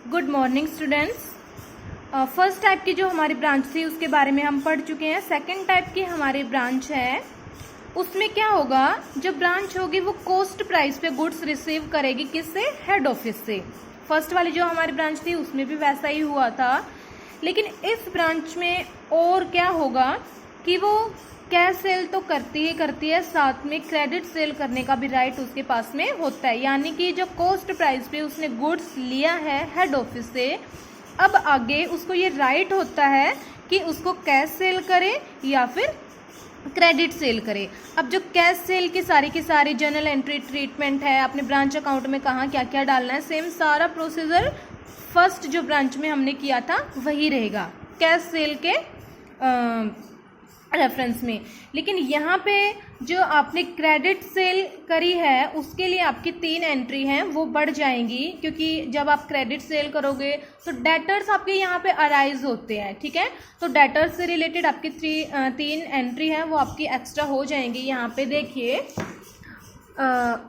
Good morning students. First type की जो हमारी ब्रांच थी उसके बारे में हम पढ़ चुके हैं। सेकंड टाइप की हमारी ब्रांच है, उसमें क्या होगा, जो ब्रांच होगी वो कॉस्ट प्राइस पे गुड्स रिसीव करेगी, किससे? हेड ऑफिस से। फर्स्ट वाली जो हमारी ब्रांच थी उसमें भी वैसा ही हुआ था, लेकिन इस ब्रांच में और क्या होगा कि वो कैश सेल तो करती है, साथ में क्रेडिट सेल करने का भी राइट उसके पास में होता है। यानी कि जो कॉस्ट प्राइस पे उसने गुड्स लिया है हेड ऑफिस से, अब आगे उसको ये राइट होता है कि उसको कैश सेल करे या फिर क्रेडिट सेल करे। अब जो कैश सेल की सारी जर्नल एंट्री ट्रीटमेंट है, अपने ब्रांच अकाउंट में कहाँ क्या क्या डालना है, सेम सारा प्रोसीजर फर्स्ट जो ब्रांच में हमने किया था वही रहेगा कैश सेल के रेफरेंस में। लेकिन यहाँ पे जो आपने क्रेडिट सेल करी है उसके लिए आपकी 3 एंट्री हैं, वो बढ़ जाएंगी, क्योंकि जब आप क्रेडिट सेल करोगे तो डेटर्स आपके यहाँ पे अराइज होते हैं, ठीक है। तो डेटर्स से रिलेटेड आपकी 3 एंट्री हैं, वो आपकी एक्स्ट्रा हो जाएंगी। यहाँ पे देखिए,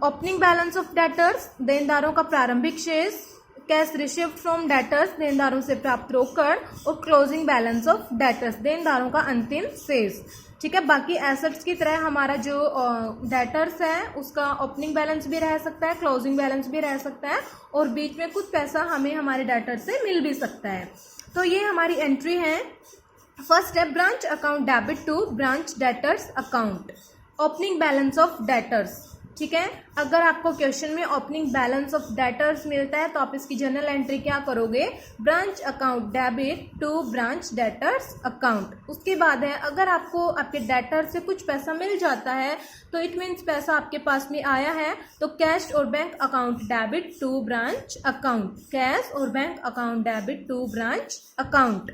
ओपनिंग बैलेंस ऑफ डेटर्स, देनदारों का प्रारंभिक शेष, कैश रिसीव्ड फ्रॉम डेटर्स, देनदारों से प्राप्त रोकड़, और क्लोजिंग बैलेंस ऑफ डेटर्स, देनदारों का अंतिम शेष, ठीक है। बाकी एसेट्स की तरह हमारा जो डेटर्स है उसका ओपनिंग बैलेंस भी रह सकता है, क्लोजिंग बैलेंस भी रह सकता है, और बीच में कुछ पैसा हमें हमारे डेटर्स से मिल भी सकता है। तो ये हमारी एंट्री है। फर्स्ट है branch account debit to branch debtors account, opening balance of debtors, ठीक है। अगर आपको क्वेश्चन में ओपनिंग बैलेंस ऑफ डेटर्स मिलता है तो आप इसकी जर्नल एंट्री क्या करोगे? Branch account debit to branch debtors account. उसके बाद है, अगर आपको आपके डेटर से कुछ पैसा मिल जाता है तो इट मीन्स पैसा आपके पास में आया है, तो कैश और bank account debit to branch account, cash और bank account debit to branch account.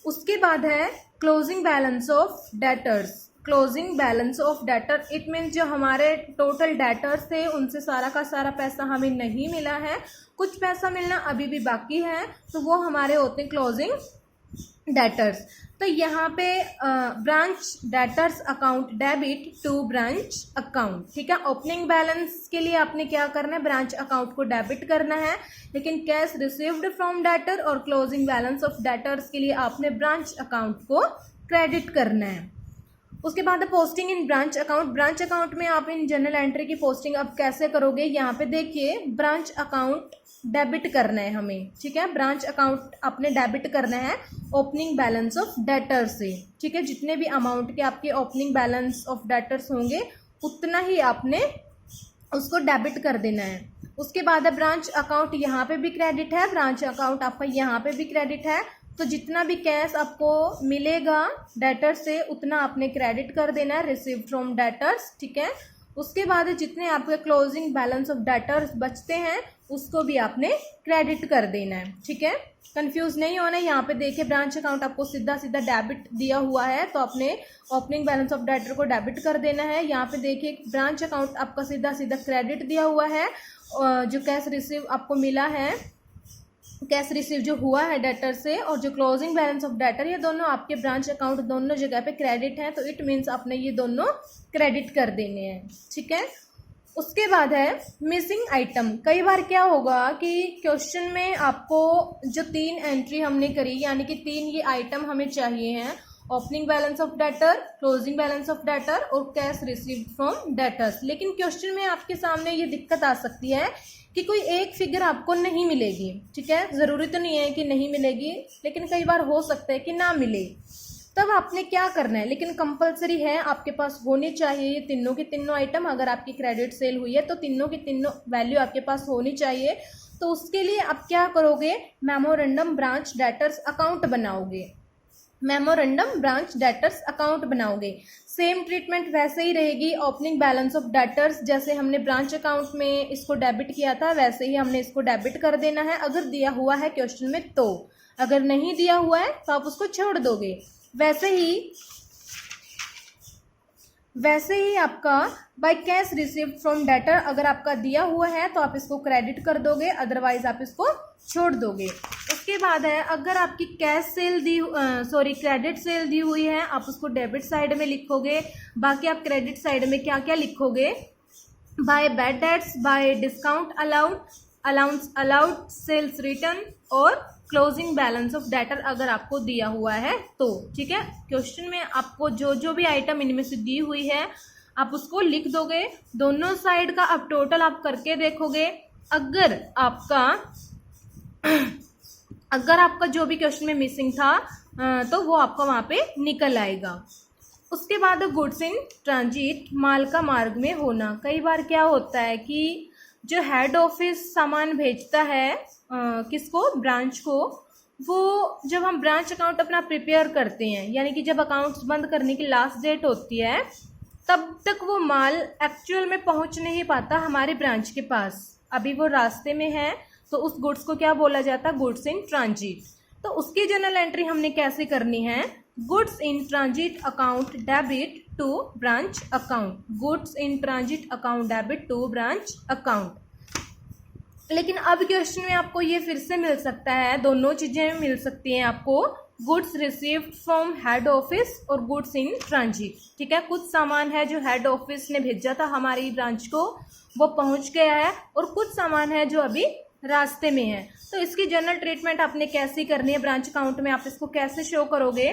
उसके बाद है closing balance of debtors, closing balance of debtor, it means जो हमारे टोटल डेटर्स थे उनसे सारा का सारा पैसा हमें नहीं मिला है, कुछ पैसा मिलना अभी भी बाकी है, तो वो हमारे होते हैं क्लोजिंग डेटर्स। तो यहाँ पे branch debtors account debit to branch account, ठीक है। ओपनिंग बैलेंस के लिए आपने क्या करना है? ब्रांच अकाउंट को डेबिट करना है, लेकिन कैश रिसीव्ड फ्रॉम डेटर और क्लोजिंग बैलेंस ऑफ डेटर्स के लिए आपने ब्रांच अकाउंट को क्रेडिट करना है। उसके बाद posting in branch account, branch account में आप इन जर्नल एंट्री की पोस्टिंग अब कैसे करोगे? यहाँ पे देखिए, ब्रांच अकाउंट डेबिट करना है हमें, ठीक है। ब्रांच अकाउंट आपने डेबिट करना है ओपनिंग बैलेंस ऑफ डेटर से, ठीक है। जितने भी अमाउंट के आपके ओपनिंग बैलेंस ऑफ डेटर्स होंगे उतना ही आपने उसको डेबिट कर देना है। उसके बाद है ब्रांच अकाउंट, यहाँ पे भी क्रेडिट है, ब्रांच अकाउंट आपका यहाँ पे भी क्रेडिट है, तो जितना भी कैश आपको मिलेगा डेटर से उतना आपने क्रेडिट कर देना है, रिसीव फ्रॉम डेटर्स, ठीक है। उसके बाद जितने आपके क्लोजिंग बैलेंस ऑफ डेटर्स बचते हैं उसको भी आपने क्रेडिट कर देना है, ठीक है। कंफ्यूज नहीं होना है। यहाँ पे देखिए, ब्रांच अकाउंट आपको सीधा सीधा डेबिट दिया हुआ है, तो आपने ओपनिंग बैलेंस ऑफ डेटर को डेबिट कर देना है। यहाँ पे देखिए, ब्रांच अकाउंट आपका सीधा सीधा क्रेडिट दिया हुआ है, जो कैश रिसीव आपको मिला है, कैश रिसीव जो हुआ है डेटर से, और जो क्लोजिंग बैलेंस ऑफ डेटर, ये दोनों आपके ब्रांच अकाउंट दोनों जगह पे क्रेडिट है, तो इट मीन्स आपने ये दोनों क्रेडिट कर देने हैं, ठीक है। उसके बाद है मिसिंग आइटम। कई बार क्या होगा कि क्वेश्चन में आपको जो 3 एंट्री हमने करी, यानी कि 3 ये आइटम हमें चाहिए हैं, opening balance of debtor, closing balance of debtor और कैश रिसीव्ड फ्रॉम डेटर्स, लेकिन क्वेश्चन में आपके सामने ये दिक्कत आ सकती है कि कोई एक फिगर आपको नहीं मिलेगी, ठीक है। जरूरी तो नहीं है कि नहीं मिलेगी, लेकिन कई बार हो सकता है कि ना मिले, तब आपने क्या करना है, लेकिन कंपलसरी है आपके पास होनी चाहिए ये तीनों की तीनों आइटम। अगर आपकी क्रेडिट सेल हुई है तो तीनों की तीनों वैल्यू आपके पास होनी चाहिए। तो उसके लिए आप क्या करोगे? मेमोरेंडम ब्रांच डेटर्स अकाउंट बनाओगे, मेमोरेंडम ब्रांच डेटर्स अकाउंट बनाओगे। सेम ट्रीटमेंट वैसे ही रहेगी, ओपनिंग बैलेंस ऑफ डेटर्स जैसे हमने ब्रांच अकाउंट में इसको डेबिट किया था वैसे ही हमने इसको डेबिट कर देना है, अगर दिया हुआ है क्वेश्चन में तो। अगर नहीं दिया हुआ है तो आप उसको छोड़ दोगे। वैसे ही आपका by cash received from debtor, अगर आपका दिया हुआ है तो आप इसको क्रेडिट कर दोगे, अदरवाइज आप इसको छोड़ दोगे। उसके बाद है, अगर आपकी कैश सेल क्रेडिट सेल दी हुई है, आप उसको डेबिट साइड में लिखोगे। बाकी आप क्रेडिट साइड में क्या क्या लिखोगे? By bad debts, by discount allowed sales return और क्लोजिंग बैलेंस ऑफ डेटर अगर आपको दिया हुआ है तो। ठीक है, क्वेश्चन में आपको जो जो भी आइटम इनमें से दी हुई है आप उसको लिख दोगे, दोनों साइड का अब टोटल आप करके देखोगे। अगर आपका जो भी क्वेश्चन में मिसिंग था तो वो आपका वहाँ पे निकल आएगा। उसके बाद गुड्स इन ट्रांजिट, माल का मार्ग में होना। कई बार क्या होता है कि जो हेड ऑफिस सामान भेजता है किसको, ब्रांच को, वो जब हम ब्रांच अकाउंट अपना प्रिपेयर करते हैं, यानी कि जब अकाउंट्स बंद करने की लास्ट डेट होती है तब तक वो माल एक्चुअल में पहुंच नहीं पाता हमारे ब्रांच के पास, अभी वो रास्ते में है, तो उस गुड्स को क्या बोला जाता है, गुड्स इन ट्रांजिट। तो उसकी जर्नल एंट्री हमने कैसे करनी है, goods in transit account debit to branch account, goods in transit account debit to branch account. लेकिन अब क्वेश्चन में आपको ये फिर से मिल सकता है, दोनों चीजें मिल सकती हैं आपको, goods received from head office और गुड्स इन ट्रांजिट। ठीक है, कुछ सामान है जो हेड ऑफिस ने भेजा था हमारी ब्रांच को, वो पहुंच गया है, और कुछ सामान है जो अभी रास्ते में है। तो इसकी जनरल ट्रीटमेंट आपने कैसी करनी है, ब्रांच अकाउंट में आप इसको कैसे शो करोगे।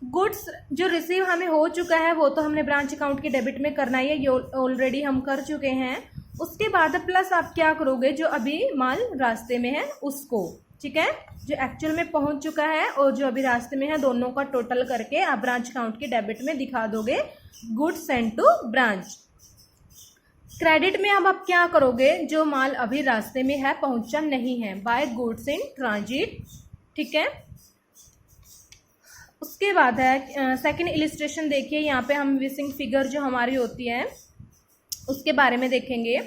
गुड्स जो रिसीव हमें हो चुका है वो तो हमने ब्रांच अकाउंट के डेबिट में करना ही है, ये ऑलरेडी हम कर चुके हैं। उसके बाद प्लस आप क्या करोगे, जो अभी माल रास्ते में है उसको, ठीक है, जो एक्चुअल में पहुंच चुका है और जो अभी रास्ते में है, दोनों का टोटल करके आप ब्रांच अकाउंट के डेबिट में दिखा दोगे, goods send to branch. Credit में अब आप क्या करोगे, जो माल अभी रास्ते में है, पहुंचा नहीं है, बाय गुड्स इन ट्रांजिट। ठीक है, उसके बाद है सेकंड इलिस्ट्रेशन। देखिए यहाँ पे हम मिसिंग फिगर जो हमारी होती है उसके बारे में देखेंगे।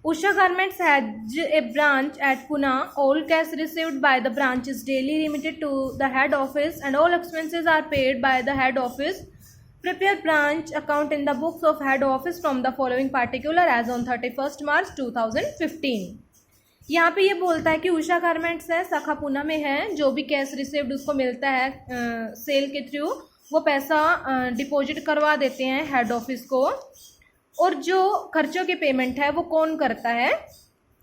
Usha garments has a branch at Pune, all cash received by the branch is daily remitted to the head office and all expenses are paid by the head office. Prepare branch account in the books of head office from the following particular as on 31st March 2015। यहाँ पे ये बोलता है कि Usha garments है, शाखा पुणे में है, जो भी कैश रिसीव्ड उसको मिलता है सेल के थ्रू, वो पैसा डिपॉजिट करवा देते हैं हेड ऑफिस को, और जो खर्चों की पेमेंट है वो कौन करता है,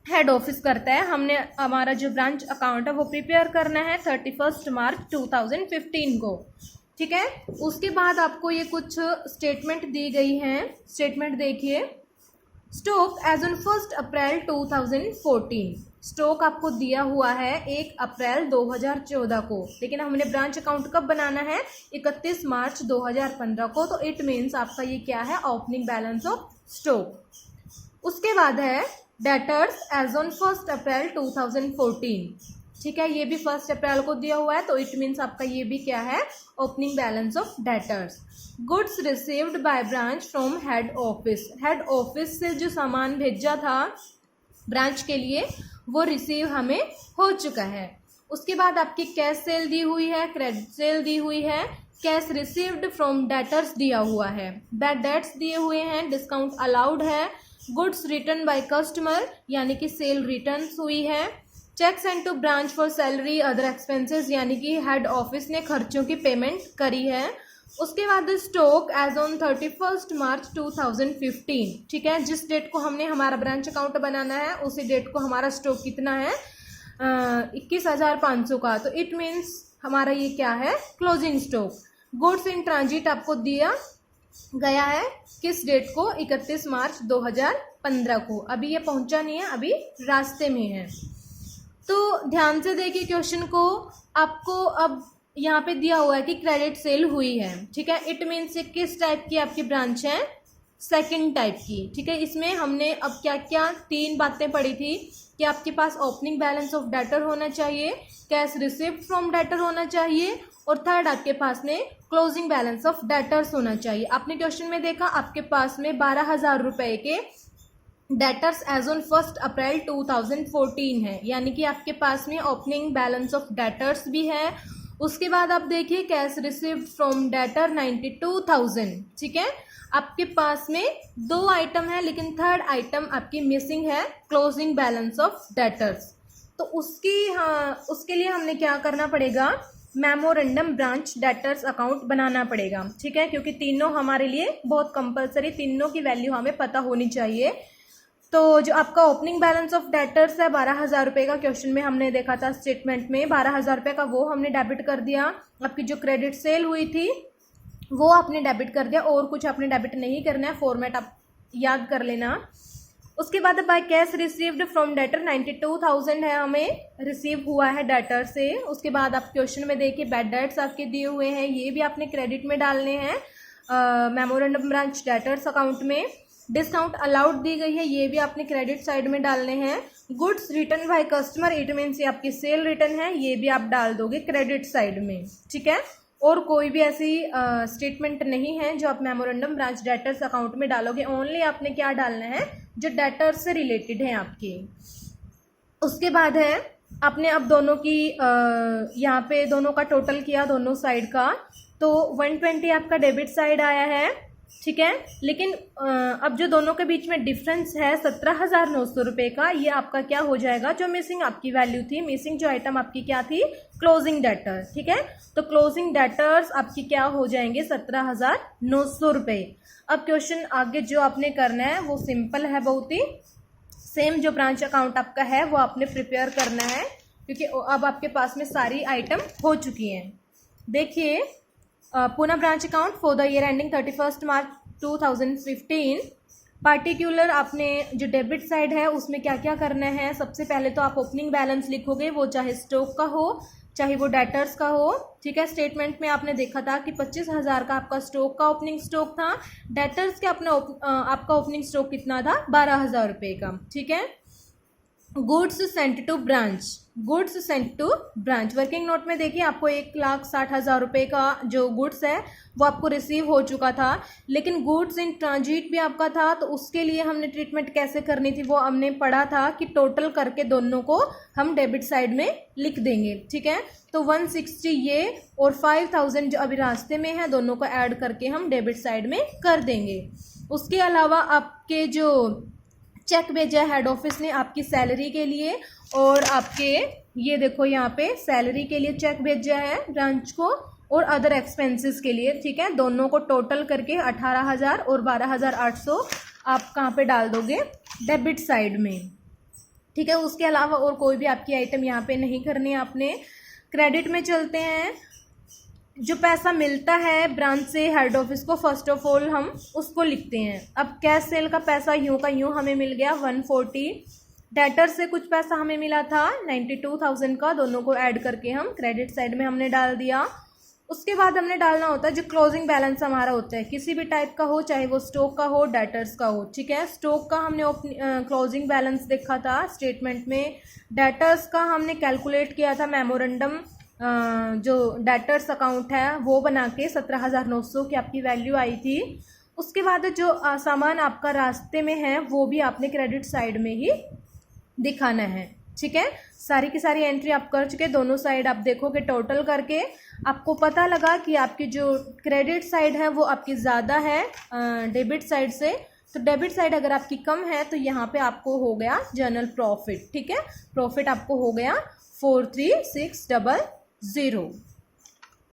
हेड ऑफिस करता है। हमने हमारा जो ब्रांच अकाउंट है वो प्रिपेयर करना है 31 मार्च 2015 को। ठीक है, उसके बाद आपको ये कुछ स्टेटमेंट दी गई हैं। स्टेटमेंट देखिए, stock as on 1 April 2014, stock आपको दिया हुआ है 1 अप्रैल 2014 को, लेकिन हमने ब्रांच अकाउंट कब बनाना है, 31 मार्च 2015 को, तो इट मीन्स आपका ये क्या है, ओपनिंग बैलेंस ऑफ स्टॉक। उसके बाद है डेटर्स एज ऑन 1 अप्रैल 2014। ठीक है, ये भी 1 अप्रैल को दिया हुआ है, तो इट मीन्स आपका ये भी क्या है, opening balance of debtors. Goods received by branch from head office, head office से जो सामान भेजा था ब्रांच के लिए वो रिसीव हमें हो चुका है। उसके बाद आपकी कैश सेल दी हुई है, क्रेडिट सेल दी हुई है, कैश रिसीव्ड फ्रॉम डेटर्स दिया हुआ है, बैड डेट्स दिए हुए हैं, डिस्काउंट अलाउड है, गुड्स रिटर्न बाय कस्टमर यानी कि सेल रिटर्न हुई है, cheque send to branch for salary other expenses यानी कि हेड ऑफिस ने खर्चों की पेमेंट करी है। उसके बाद स्टॉक एज ऑन 31 मार्च 2015। ठीक है, जिस डेट को हमने हमारा ब्रांच अकाउंट बनाना है उसी डेट को हमारा स्टॉक कितना है, 21,500 का, तो इट मीन्स हमारा ये क्या है, closing stock. Goods in transit आपको दिया गया है किस डेट को, 31 मार्च 2015 को, अभी ये पहुंचा नहीं है, अभी रास्ते में है। तो ध्यान से देखिए क्वेश्चन को, आपको अब यहाँ पे दिया हुआ है कि क्रेडिट सेल हुई है। ठीक है, इट मीन्स किस टाइप की आपकी ब्रांच है, सेकंड टाइप की। ठीक है, इसमें हमने अब क्या क्या 3 बातें पढ़ी थी कि आपके पास ओपनिंग बैलेंस ऑफ डेटर होना चाहिए, कैश रिसीव्ड फ्रॉम डेटर होना चाहिए, और थर्ड आपके पास में क्लोजिंग बैलेंस ऑफ डेटर्स होना चाहिए। आपने क्वेश्चन में देखा आपके पास में 12,000 रुपए के डेटर्स एज ऑन 1 अप्रैल 2014 है, यानी कि आपके पास में ओपनिंग बैलेंस ऑफ डेटर्स भी है। उसके बाद आप देखिए कैश रिसीव्ड फ्रॉम डेटर 92,000। ठीक है, आपके पास में 2 आइटम है, लेकिन थर्ड आइटम आपकी मिसिंग है, क्लोजिंग बैलेंस ऑफ डेटर्स। तो उसके लिए हमने क्या करना पड़ेगा, मेमोरेंडम ब्रांच डेटर्स अकाउंट बनाना पड़ेगा। ठीक है, क्योंकि तीनों हमारे लिए बहुत कंपलसरी, तीनों की वैल्यू हमें पता होनी चाहिए। तो जो आपका ओपनिंग बैलेंस ऑफ डेटर्स है 12,000 रुपये का, क्वेश्चन में हमने देखा था स्टेटमेंट में 12,000 रुपये का, वो हमने डेबिट कर दिया। आपकी जो क्रेडिट सेल हुई थी वो आपने डेबिट कर दिया, और कुछ आपने डेबिट नहीं करना है, फॉर्मेट आप याद कर लेना। उसके बाद by cash received from debtor 92,000 है, हमें रिसीव हुआ है डेटर से। उसके बाद आप क्वेश्चन में देखिए बैड डेट्स आपके दिए हुए हैं, ये भी आपने क्रेडिट में डालने हैं मेमोरेंडम ब्रांच डेटर्स अकाउंट में। डिस्काउंट अलाउड दी गई है, ये भी आपने क्रेडिट साइड में डालने हैं। Goods return by customer, it means ये आपकी सेल रिटर्न है, ये भी आप डाल दोगे क्रेडिट साइड में, ठीक है। और कोई भी ऐसी स्टेटमेंट नहीं है जो आप मेमोरेंडम ब्रांच डेटर्स अकाउंट में डालोगे, ओनली आपने क्या डालना है जो डेटर्स से रिलेटेड है आपके। उसके बाद है आपने अब दोनों की यहाँ पे दोनों का टोटल किया दोनों साइड का, तो 120 आपका डेबिट साइड आया है, ठीक है। लेकिन अब जो दोनों के बीच में डिफरेंस है 17,900 रुपये का, ये आपका क्या हो जाएगा, जो मिसिंग आपकी वैल्यू थी, मिसिंग जो आइटम आपकी क्या थी, क्लोजिंग डेटर, ठीक है। तो क्लोजिंग डेटर्स आपकी क्या हो जाएंगे 17,900 रुपये। अब क्वेश्चन आगे जो आपने करना है वो सिंपल है बहुत ही, सेम जो ब्रांच अकाउंट आपका है वो आपने प्रिपेयर करना है, क्योंकि अब आपके पास में सारी आइटम हो चुकी हैं। देखिए Poona branch account for the year ending 31 March 2015, particular आपने जो डेबिट साइड है उसमें क्या क्या करना है। सबसे पहले तो आप ओपनिंग बैलेंस लिखोगे, वो चाहे स्टॉक का हो चाहे वो डेटर्स का हो, ठीक है। स्टेटमेंट में आपने देखा था कि 25,000 का आपका स्टॉक का ओपनिंग स्टॉक था, डेटर्स के अपना आपका ओपनिंग स्टॉक कितना था 12,000 रुपये का, ठीक है। Goods sent to branch, goods sent to branch, working note में देखिए आपको 1,60,000 रुपये का जो गुड्स है वो आपको रिसीव हो चुका था, लेकिन गुड्स इन ट्रांजिट भी आपका था, तो उसके लिए हमने ट्रीटमेंट कैसे करनी थी वो हमने पढ़ा था कि टोटल करके दोनों को हम डेबिट साइड में लिख देंगे, ठीक है। तो 160 ये और 5,000 जो अभी रास्ते में है दोनों को ऐड करके हम डेबिट साइड में कर देंगे। उसके अलावा आपके जो चेक भेजा है हेड ऑफिस ने आपकी सैलरी के लिए, और आपके ये देखो यहाँ पे सैलरी के लिए चेक भेजा है ब्रांच को, और अदर एक्सपेंसेस के लिए, ठीक है। दोनों को टोटल करके 18,000 और 12,800 आप कहाँ पे डाल दोगे, डेबिट साइड में, ठीक है। उसके अलावा और कोई भी आपकी आइटम यहाँ पे नहीं करनी है आपने। क्रेडिट में चलते हैं, जो पैसा मिलता है ब्रांच से हेड ऑफिस को फर्स्ट ऑफ ऑल हम उसको लिखते हैं। अब कैश सेल का पैसा यूं का यूं हमें मिल गया 140, डेटर से कुछ पैसा हमें मिला था 92,000 का, दोनों को ऐड करके हम क्रेडिट साइड में हमने डाल दिया। उसके बाद हमने डालना होता है जो क्लोजिंग बैलेंस हमारा होता है, किसी भी टाइप का हो, चाहे वो स्टॉक का हो डेटर्स का हो, ठीक है। स्टॉक का हमने क्लोजिंग बैलेंस देखा था स्टेटमेंट में, डेटर्स का हमने कैलकुलेट किया था मेमोरेंडम जो डेटर्स अकाउंट है वो बना के 17,900 की आपकी वैल्यू आई थी। उसके बाद जो सामान आपका रास्ते में है वो भी आपने क्रेडिट साइड में ही दिखाना है, ठीक है। सारी की सारी एंट्री आप कर चुके, दोनों साइड आप देखोगे टोटल करके आपको पता लगा कि आपकी जो क्रेडिट साइड है वो आपकी ज़्यादा है डेबिट साइड से, तो डेबिट साइड अगर आपकी कम है तो यहाँ पे आपको हो गया जर्नल प्रॉफिट, ठीक है। प्रॉफिट आपको हो गया 43,600।